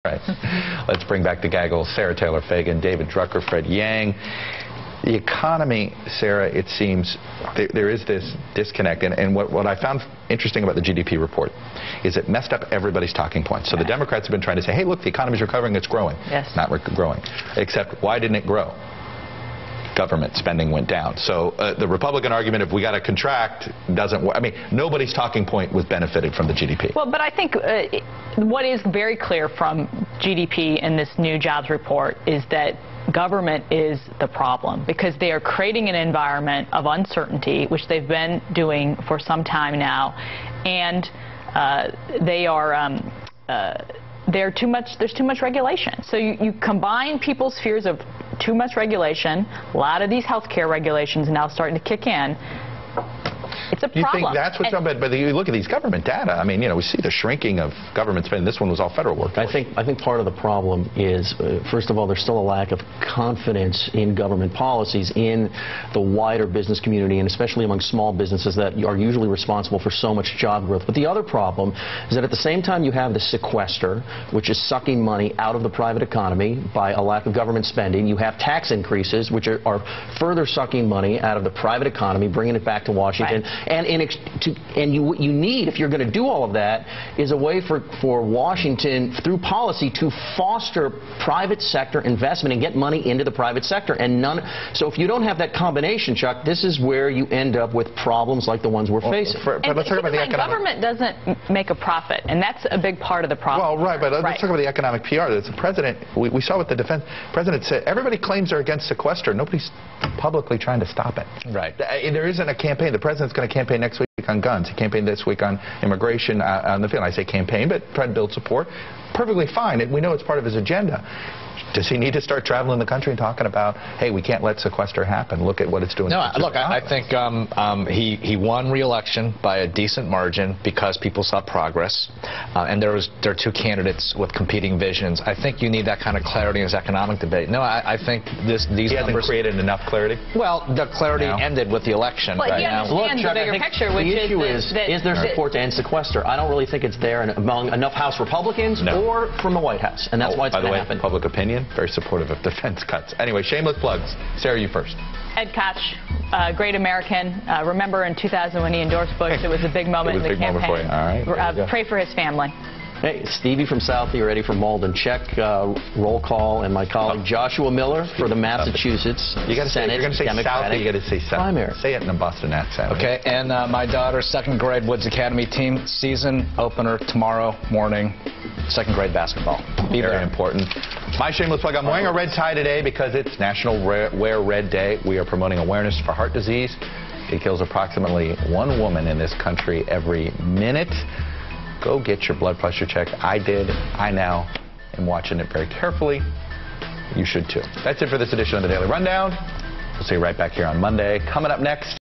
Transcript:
Right. Let's bring back the gaggle. Sarah Taylor Fagan, David Drucker, Fred Yang. The economy, Sarah, it seems there is this disconnect. And what I found interesting about the GDP report is it messed up everybody's talking points. So the Democrats have been trying to say, hey, look, the economy's recovering, it's growing. Yes. Not growing. Except, why didn't it grow? Government spending went down. So the Republican argument, if we got to contract, doesn't work. I mean, nobody's talking point was benefited from the GDP. Well, but I think what is very clear from GDP in this new jobs report is that government is the problem, because they are creating an environment of uncertainty, which they've been doing for some time now, and there's too much regulation. So you combine people's fears of too much regulation, a lot of these healthcare regulations now starting to kick in. It's a problem. You think that's what's up? But you look at these government data. I mean, you know, we see the shrinking of government spending. This one was all federal work. I think part of the problem is, first of all, there's still a lack of confidence in government policies in the wider business community, and especially among small businesses that are usually responsible for so much job growth. But the other problem is that at the same time you have the sequester, which is sucking money out of the private economy by a lack of government spending. You have tax increases, which are further sucking money out of the private economy, bringing it back to Washington. Right. And what you need, if you're going to do all of that, is a way for Washington, through policy, to foster private sector investment and get money into the private sector. And so if you don't have that combination, Chuck, this is where you end up with problems like the ones we're facing. But let's talk about the economic. Government doesn't make a profit, and that's a big part of the problem. Well, right, but let's talk about the economic PR. The president, we saw what the defense president said. Everybody claims they're against sequester. Nobody's publicly trying to stop it. Right. There isn't a campaign. The president's going to campaign next week on guns. He campaigned this week on immigration on the field. I say campaign, but try to build support. Perfectly fine. We know it's part of his agenda. Does he need to start traveling the country and talking about, hey, we can't let sequester happen? Look at what it's doing. No, look, I think he won re-election by a decent margin because people saw progress, and there are two candidates with competing visions. I think you need that kind of clarity in his economic debate. No, I think these numbers... He hasn't created enough clarity? Well, the clarity ended with the election. Well, he understands the bigger picture, which is... The issue is there support to end sequester? I don't really think it's there among enough House Republicans or from the White House, and that's why it's going to happen. By the way, public opinion, very supportive of defense cuts. Anyway, shameless plugs. Sarah, you first. Ed Koch, great American. Remember in 2000 when he endorsed Bush, it was a big moment in the campaign. Moment for you. All right. Pray for his family. Hey, Stevie from Southie, Eddie from Malden. Check roll call, and my colleague Joshua Miller for the Massachusetts Senate. You're going to say Southie, you got to say Southie. Primary. Say it in a Boston accent. Okay, and my daughter's second grade Woods Academy team season opener tomorrow morning. Second grade basketball. Be very important. My shameless plug, I'm wearing a red tie today because it's National Wear Red Day. We are promoting awareness for heart disease. It kills approximately one woman in this country every minute. Go get your blood pressure checked. I did. I now am watching it very carefully. You should too. That's it for this edition of the Daily Rundown. We'll see you right back here on Monday. Coming up next,